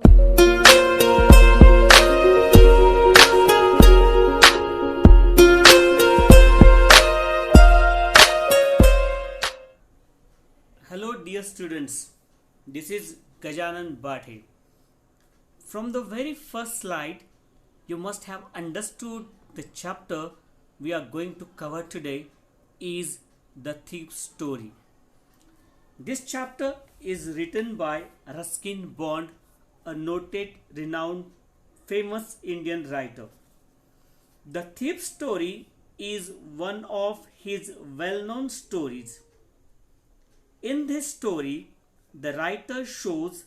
Hello dear students, this is Gajanan Bhathe. From the very first slide, you must have understood the chapter we are going to cover today is the thief's story. This chapter is written by Ruskin Bond, a noted, renowned, famous Indian writer. The thief's story is one of his well-known stories. In this story, the writer shows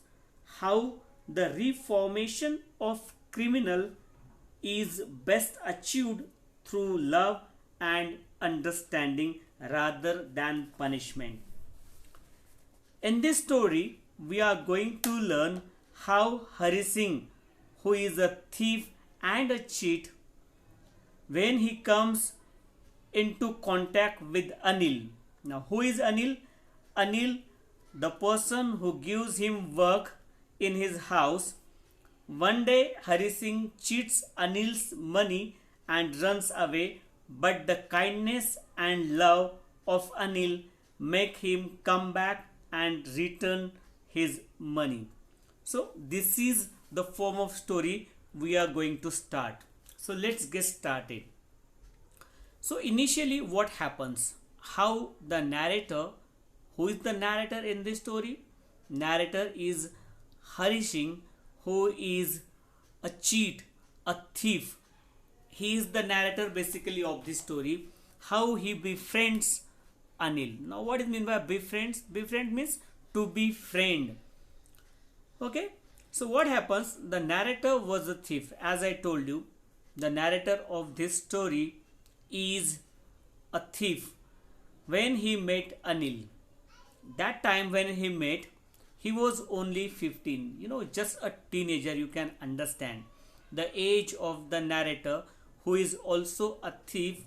how the reformation of criminal is best achieved through love and understanding rather than punishment. In this story, we are going to learn how Hari Singh, who is a thief and a cheat, when he comes into contact with Anil. Now, who is Anil? Anil, the person who gives him work in his house. One day, Hari Singh cheats Anil's money and runs away, but the kindness and love of Anil make him come back and return his money. So, this is the form of story we are going to start. So, let's get started. So, initially, what happens? How the narrator, who is the narrator in this story? Narrator is Hari Singh, who is a cheat, a thief. He is the narrator basically of this story. How he befriends Anil. Now, what is meant by befriends? Befriend means to be friend. Okay. So, what happens? The narrator was a thief. As I told you, the narrator of this story is a thief. When he met Anil, that time when he met, he was only 15, just a teenager. You can understand the age of the narrator, who is also a thief,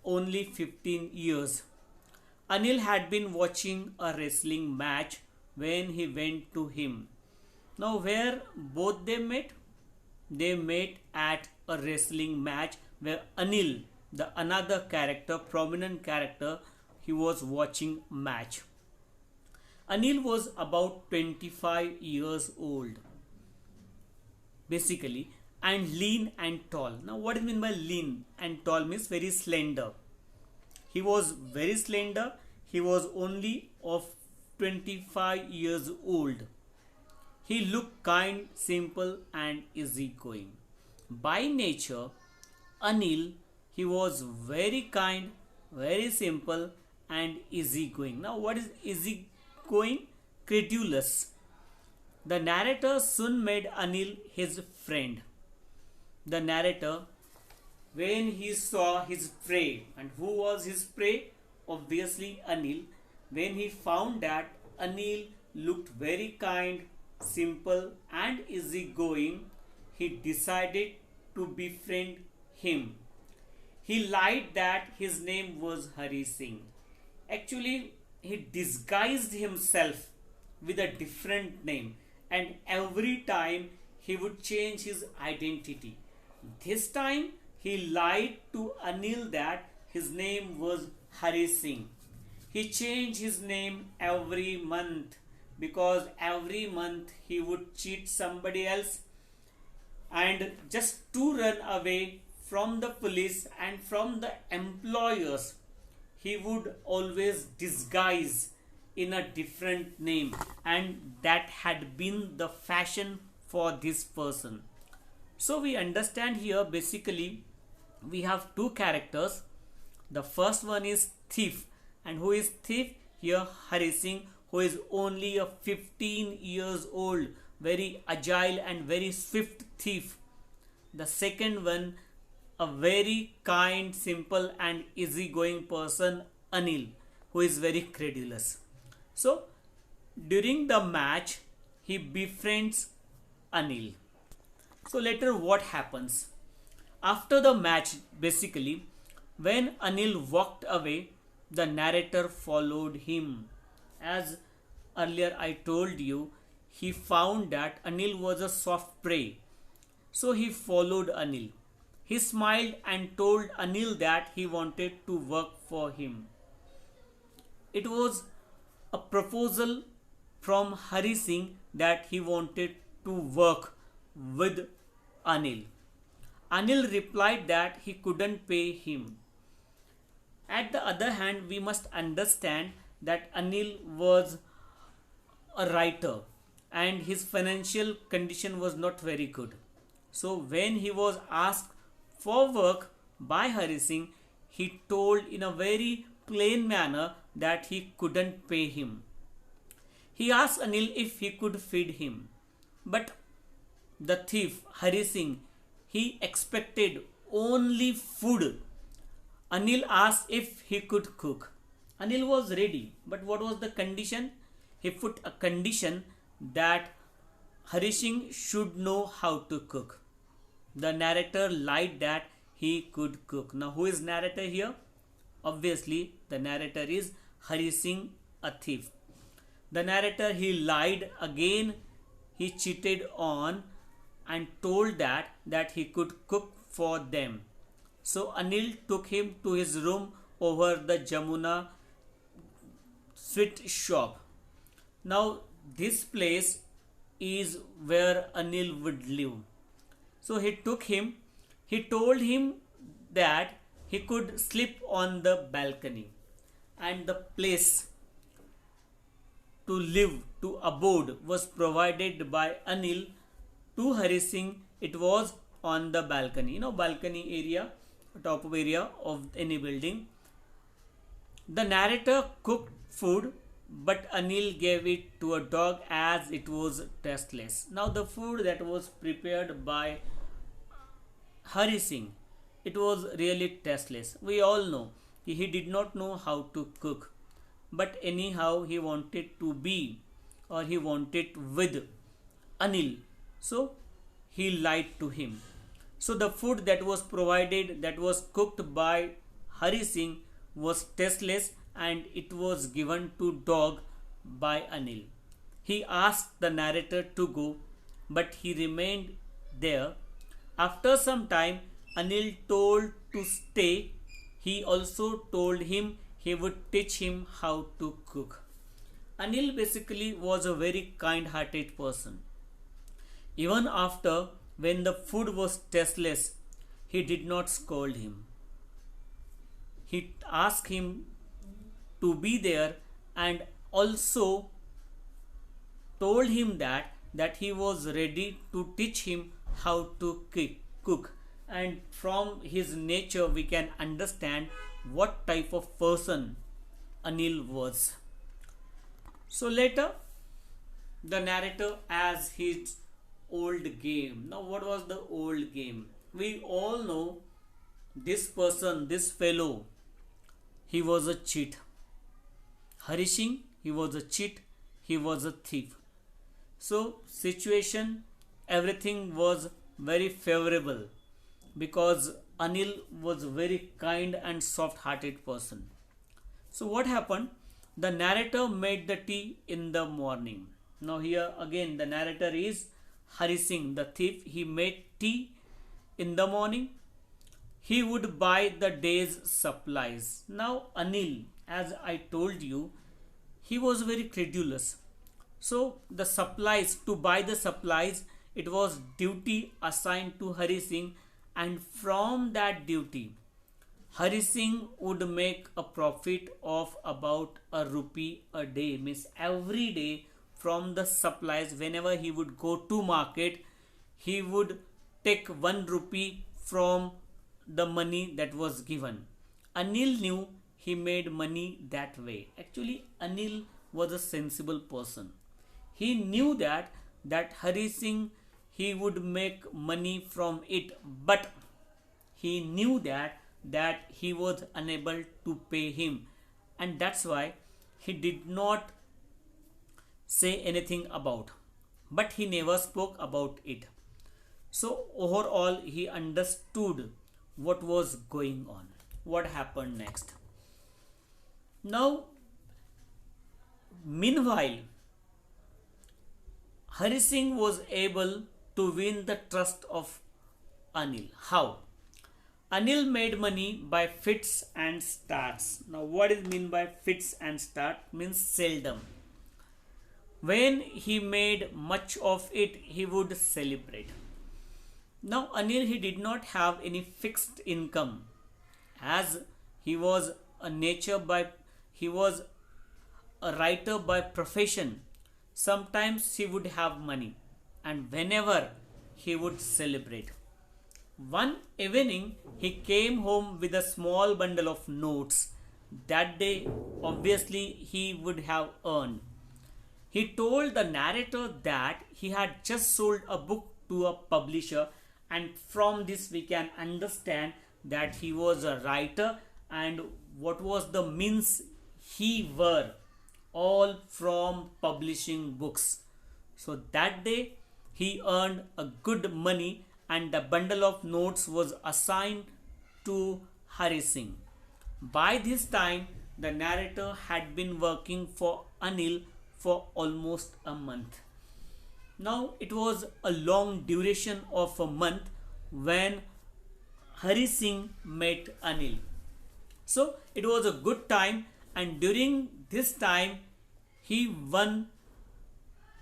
only 15 years. Anil had been watching a wrestling match when he went to him. Now, where both they met? They met at a wrestling match where Anil, the another character, prominent character, he was watching match. Anil was about 25 years old, basically, and lean and tall. Now, what do you mean by lean and tall? Means very slender. He was very slender. He was only of 25 years old. He looked kind, simple, and easygoing. By nature, Anil, he was very kind, very simple, and easygoing. Now, what is easygoing? Credulous. The narrator soon made Anil his friend. The narrator, when he saw his prey, and who was his prey? Obviously, Anil. When he found that Anil looked very kind, simple, and easygoing, he decided to befriend him. He lied that his name was Hari Singh. Actually, he disguised himself with a different name, and every time he would change his identity. This time he lied to Anil that his name was Hari Singh. He changed his name every month, because every month he would cheat somebody else, and just to run away from the police and from the employers, he would always disguise in a different name, and that had been the fashion for this person. So we understand here basically we have two characters. The first one is thief, and who is thief? Here Hari Singh, who is only a 15 years old, very agile and very swift thief. The second one, a very kind, simple, and easygoing person, Anil, who is very credulous. So, during the match, he befriends Anil. So, later what happens? After the match, basically, when Anil walked away, the narrator followed him. As earlier I told you, he found that Anil was a soft prey. So he followed Anil. He smiled and told Anil that he wanted to work for him. It was a proposal from Hari Singh that he wanted to work with Anil. Anil replied that he couldn't pay him. At the other hand, we must understand that Anil was a writer and his financial condition was not very good. So when he was asked for work by Hari Singh, he told in a very plain manner that he couldn't pay him. He asked Anil if he could feed him. But the thief, Hari Singh, he expected only food. Anil asked if he could cook. Anil was ready, but what was the condition? He put a condition that Hari Singh should know how to cook. The narrator lied that he could cook. Now, who is narrator here? Obviously, the narrator is Hari Singh, a thief. The narrator, he lied again. He cheated on and told that he could cook for them. So Anil took him to his room over the Jamuna sweet shop. Now this place is where Anil would live. So he took him, he told him that he could sleep on the balcony, and the place to live, to abode was provided by Anil to Hari Singh. It was on the balcony, balcony area, top area of any building. The narrator cooked food, but Anil gave it to a dog as it was tasteless. Now the food that was prepared by Hari Singh, it was really tasteless. We all know he did not know how to cook, but anyhow he wanted to be, or he wanted with Anil. So he lied to him. So the food that was provided, that was cooked by Hari Singh, was tasteless and it was given to dog by Anil. He asked the narrator to go, but he remained there. After some time, Anil told to stay. He also told him he would teach him how to cook. Anil basically was a very kind-hearted person. Even after, when the food was tasteless, he did not scold him. He asked him to be there and also told him that he was ready to teach him how to cook. And from his nature we can understand what type of person Anil was. So later the narrator has his old game. Now what was the old game? We all know this person, this fellow, he was a cheat. Hari Singh, he was a cheat, he was a thief. So situation, everything was very favorable because Anil was a very kind and soft-hearted person. So what happened? The narrator made the tea in the morning. Now here again the narrator is Hari Singh, the thief. He made tea in the morning. He would buy the day's supplies. Now Anil, as I told you, he was very credulous. So the supplies, to buy the supplies, it was duty assigned to Hari Singh, and from that duty Hari Singh would make a profit of about ₹1 a day. Means every day from the supplies, whenever he would go to market, he would take ₹1 from the money that was given. Anil knew he made money that way. Actually, Anil was a sensible person. He knew that Hari Singh, he would make money from it, but he knew that he was unable to pay him, and that's why he did not say anything about, but he never spoke about it. So overall he understood what was going on. What happened next? Now meanwhile Hari Singh was able to win the trust of Anil. How? Anil made money by fits and starts. Now, what is mean by fits and start? Means seldom. When he made much of it, he would celebrate. Now, Anil, he did not have any fixed income, as he was a nature by he was a writer by profession. Sometimes he would have money, and whenever he would celebrate. One evening, he came home with a small bundle of notes. That day, obviously, he would have earned. He told the narrator that he had just sold a book to a publisher, and from this, we can understand that he was a writer and what was the means he were, all from publishing books. So that day, he earned a good money, and the bundle of notes was assigned to Hari Singh. By this time, the narrator had been working for Anil for almost a month. Now, it was a long duration of a month when Hari Singh met Anil. So, it was a good time, and during this time, he won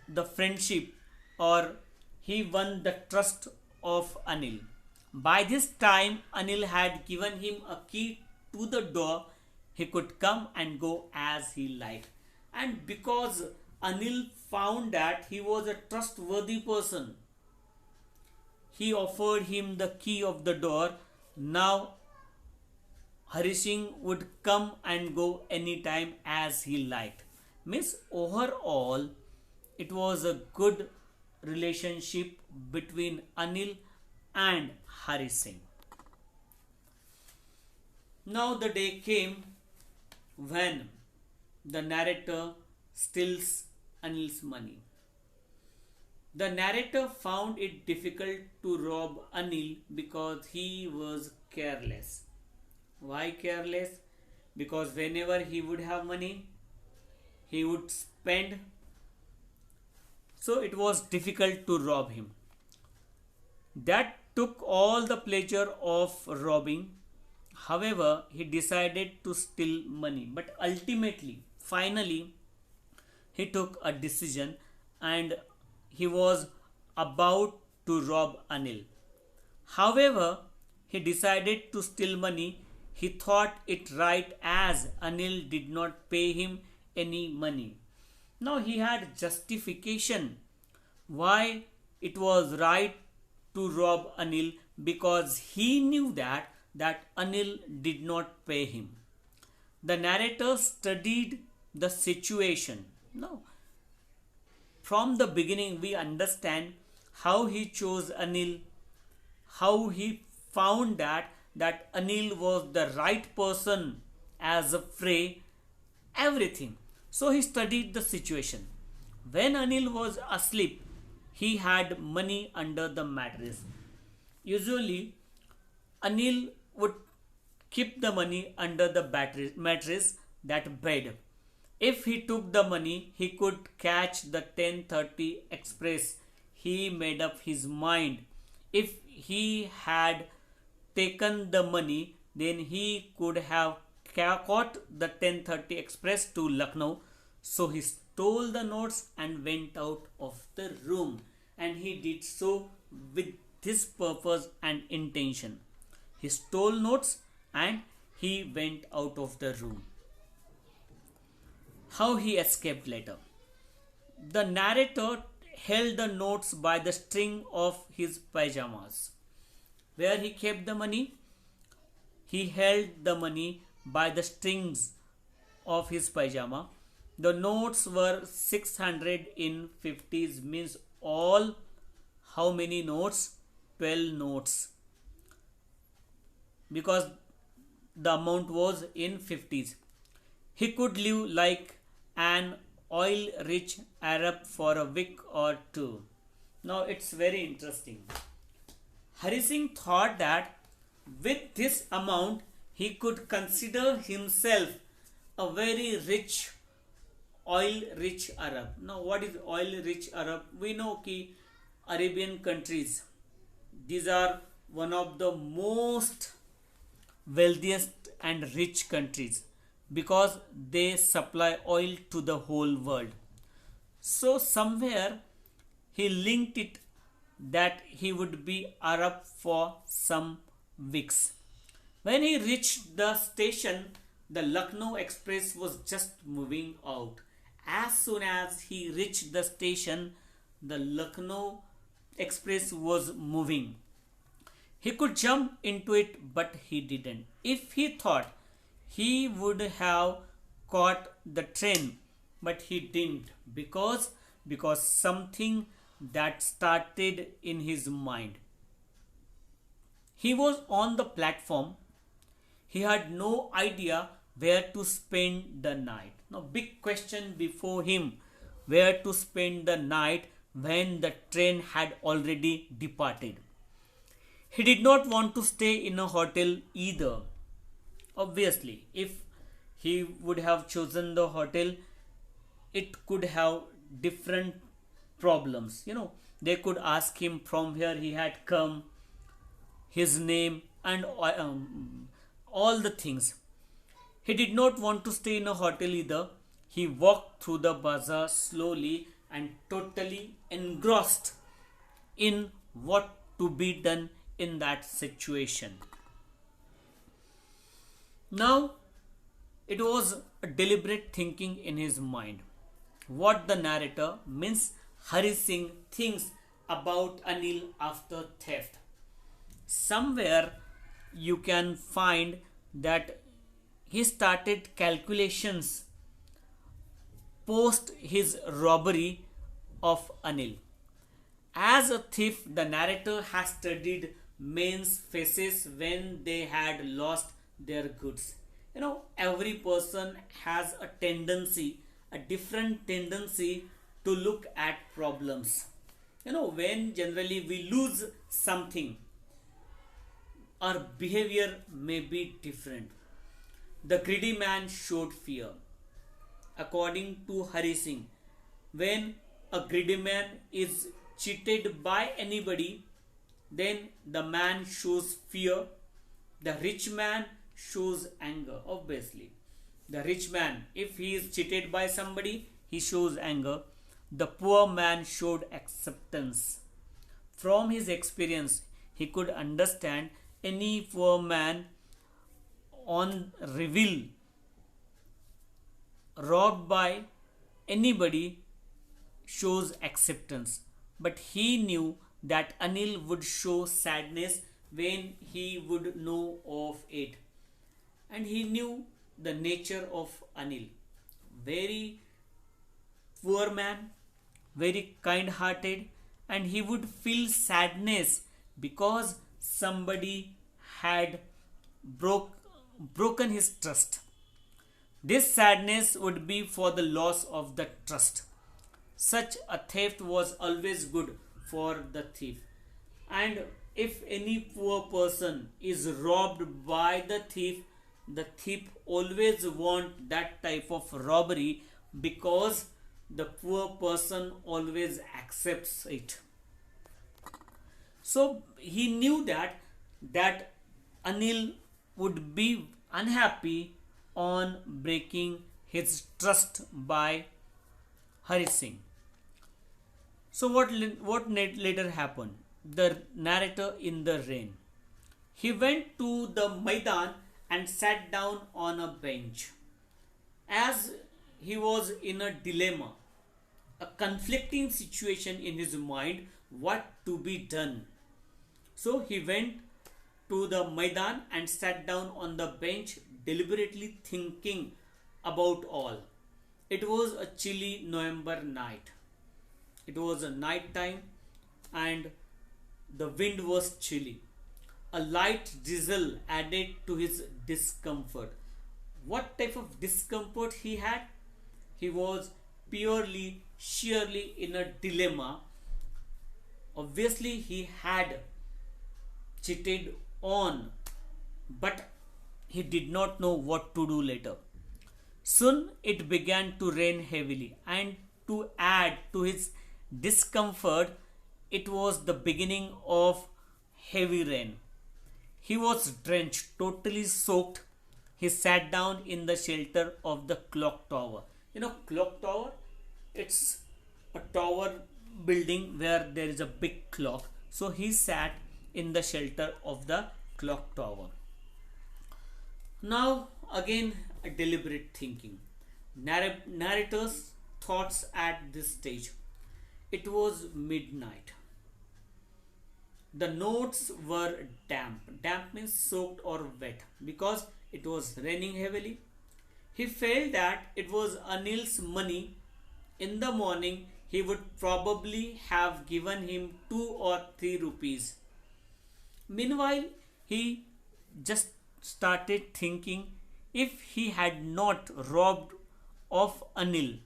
the friendship, or he won the trust of Anil. By this time, Anil had given him a key to the door. He could come and go as he liked. And because Anil found that he was a trustworthy person, he offered him the key of the door. Now, Hari Singh would come and go anytime as he liked. Means overall, it was a good relationship between Anil and Hari Singh. Now the day came when the narrator steals Anil's money. The narrator found it difficult to rob Anil because he was careless. Why careless? Because whenever he would have money, he would spend. So it was difficult to rob him. That took all the pleasure of robbing. However, he decided to steal money. But ultimately, finally, he took a decision and he was about to rob Anil. However, he decided to steal money. He thought it right as Anil did not pay him any money. Now he had justification why it was right to rob Anil, because he knew that Anil did not pay him. The narrator studied the situation. Now, from the beginning, we understand how he chose Anil, how he found that Anil was the right person as a prey, everything. So he studied the situation. When Anil was asleep, he had money under the mattress. Usually, Anil would keep the money under the mattress, that bed. If he took the money, he could catch the 10:30 express. He made up his mind. If he had taken the money, then he could have caught the 10:30 express to Lucknow. So he stole the notes and went out of the room. And he did so with this purpose and intention. He stole notes and he went out of the room. How he escaped later? The narrator held the notes by the string of his pajamas. Where he kept the money? He held the money by the strings of his pajama. The notes were 600 in 50s, means all how many notes? 12 notes. Because the amount was in 50s. He could live like an oil-rich Arab for a week or two. Now it's very interesting. Hari Singh thought that with this amount he could consider himself a very rich oil rich Arab. Now, what is oil rich Arab? We know कि Arabian countries, these are one of the most wealthiest and rich countries because they supply oil to the whole world. So somewhere he linked it that he would be Arab for some weeks. When he reached the station, the Lucknow Express was just moving out. As soon as he reached the station, the Lucknow Express was moving. He could jump into it, but he didn't. If he thought, he would have caught the train, but he didn't because something that started in his mind. He was on the platform. He had no idea where to spend the night. Now, big question before him, where to spend the night when the train had already departed. He did not want to stay in a hotel either. Obviously, if he would have chosen the hotel, it could have different problems. They could ask him from where he had come, his name, and all the things. He did not want to stay in a hotel either. He walked through the bazaar slowly and totally engrossed in what to be done in that situation. Now, it was a deliberate thinking in his mind. What the narrator means Hari Singh thinks about Anil after theft. Somewhere you can find that he started calculations post his robbery of Anil. As a thief, the narrator has studied men's faces when they had lost their goods. Every person has a different tendency to look at problems. When generally we lose something, our behavior may be different. The greedy man showed fear. According to Hari Singh, when a greedy man is cheated by anybody, then the man shows fear. The rich man shows anger. Obviously, the rich man, if he is cheated by somebody, he shows anger. The poor man showed acceptance. From his experience, he could understand any poor man on reveal robbed by anybody shows acceptance. But he knew that Anil would show sadness when he would know of it. And he knew the nature of Anil. Very poor man, very kind hearted, and he would feel sadness because somebody had broken his trust. This sadness would be for the loss of the trust. Such a theft was always good for the thief. And if any poor person is robbed by the thief always want that type of robbery because the poor person always accepts it. So he knew that Anil would be unhappy on breaking his trust by Hari Singh. So what later happened? The narrator in the rain. He went to the Maidan and sat down on a bench. As he was in a dilemma, a conflicting situation in his mind, what to be done. So he went to the Maidan and sat down on the bench, deliberately thinking about all. It was a chilly November night. It was a night time and the wind was chilly. A light drizzle added to his discomfort. What type of discomfort he had? He was sheerly in a dilemma. Obviously, he had cheated on, but he did not know what to do later. Soon it began to rain heavily, and to add to his discomfort, it was the beginning of heavy rain. He was drenched, totally soaked. He sat down in the shelter of the clock tower. Clock tower, it's a tower building where there is a big clock. So he sat in the shelter of the clock tower. Now, again, a deliberate thinking. Narrator's thoughts at this stage. It was midnight. The notes were damp. Damp means soaked or wet because it was raining heavily. He felt that it was Anil's money. In the morning, he would probably have given him 2 or 3 rupees. Meanwhile, he just started thinking, if he had not robbed of Anil,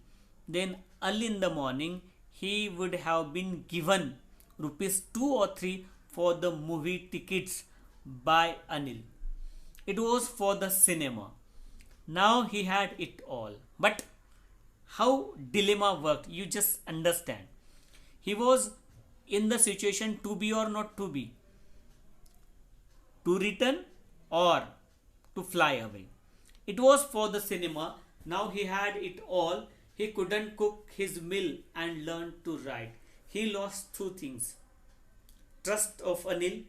then early in the morning he would have been given rupees 2 or 3 for the movie tickets by Anil. It was for the cinema. Now he had it all. But how dilemma worked, you just understand. He was in the situation to be or not to be, to return or to fly away. It was for the cinema. Now he had it all. He couldn't cook his meal and learn to write. He lost 2 things: trust of Anil.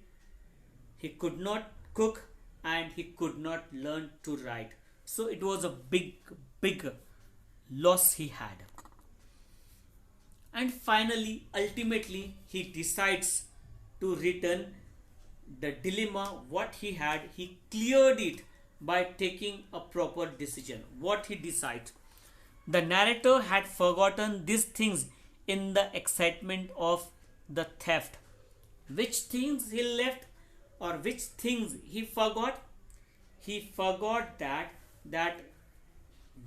He could not cook and he could not learn to write. So it was a big loss he had. And finally, ultimately, he decides to return. The dilemma what he had, he cleared it by taking a proper decision. What he decides? The narrator had forgotten these things in the excitement of the theft. Which things he left or which things he forgot? He forgot that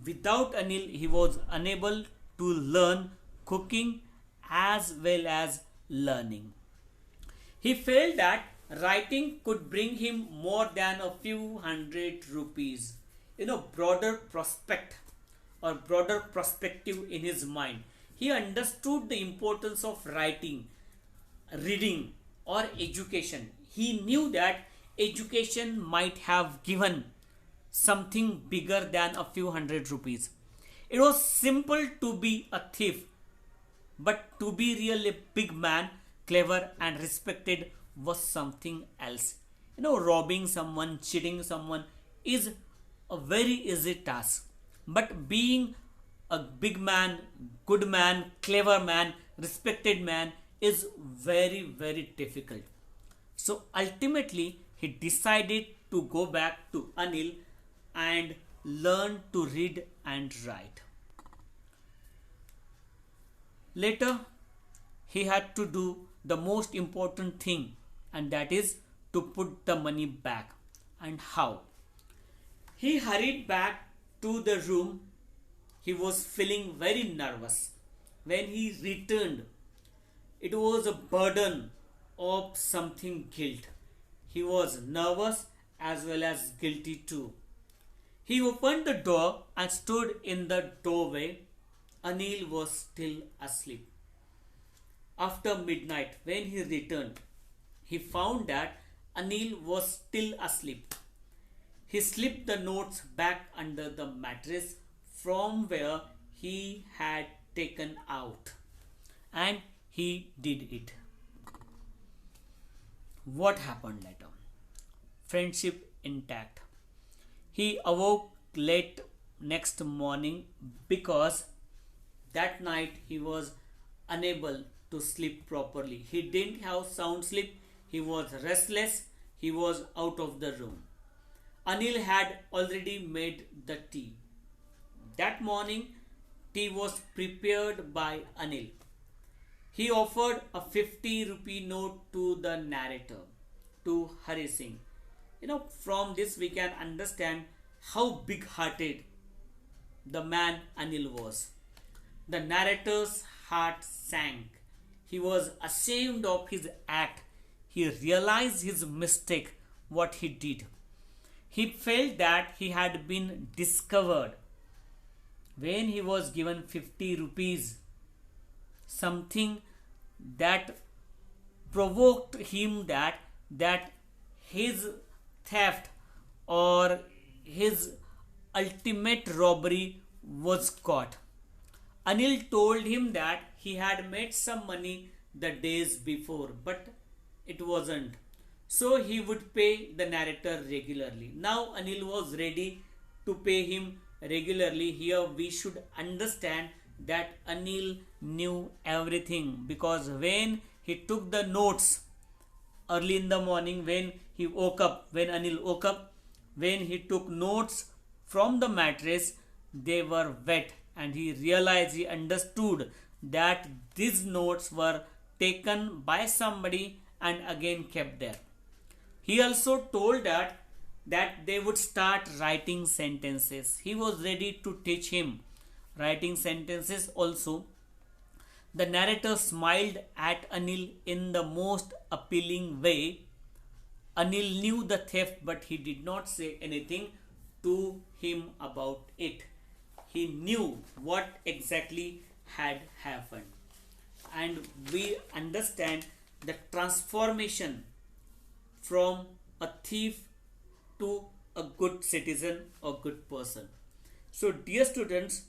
without Anil he was unable to learn cooking as well as learning. He felt that writing could bring him more than a few hundred rupees. Broader prospect or broader perspective in his mind. He understood the importance of writing, reading, or education. He knew that education might have given something bigger than a few hundred rupees. It was simple to be a thief, but to be really big man, clever and respected was something else. Robbing someone, cheating someone is a very easy task. But being a big man, good man, clever man, respected man is very, very difficult. So ultimately, he decided to go back to Anil and learn to read and write. Later, he had to do the most important thing, and that is to put the money back. And how? He hurried back to the room. He was feeling very nervous. When he returned, it was a burden of something guilt. He was nervous as well as guilty too. He opened the door and stood in the doorway. Anil was still asleep. After midnight, when he returned, he found that Anil was still asleep. He slipped the notes back under the mattress from where he had taken out. And he did it. What happened later? Friendship intact. He awoke late next morning because that night he was unable to sleep properly. He didn't have sound sleep. He was restless. He was out of the room. Anil had already made the tea. That morning, tea was prepared by Anil. He offered a 50 rupee note to the narrator, to Hari Singh. From this we can understand how big hearted the man Anil was. The narrator's heart sank. He was ashamed of his act. He realized his mistake, what he did. He felt that he had been discovered. when he was given 50 rupees, something that provoked him that his theft or his ultimate robbery was caught. Anil told him that he had made some money the days before, but it wasn't. So he would pay the narrator regularly. Now Anil was ready to pay him regularly. Here we should understand that Anil knew everything, because when he took the notes early in the morning, when Anil woke up, when he took notes from the mattress, they were wet, and he understood that these notes were taken by somebody and again kept there. He also told that they would start writing sentences. He was ready to teach him writing sentences also. The narrator smiled at Anil in the most appealing way. Anil knew the theft, but he did not say anything to him about it. He knew what exactly had happened. And we understand the transformation from a thief to a good citizen or good person. So, dear students,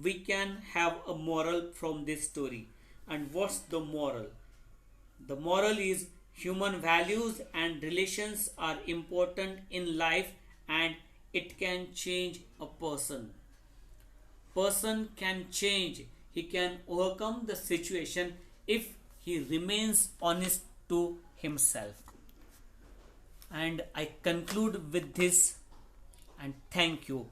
we can have a moral from this story. And what's the moral? The moral is human values and relations are important in life, and it can change a person. Person can change. He can overcome the situation if he remains honest to himself. And I conclude with this, and thank you.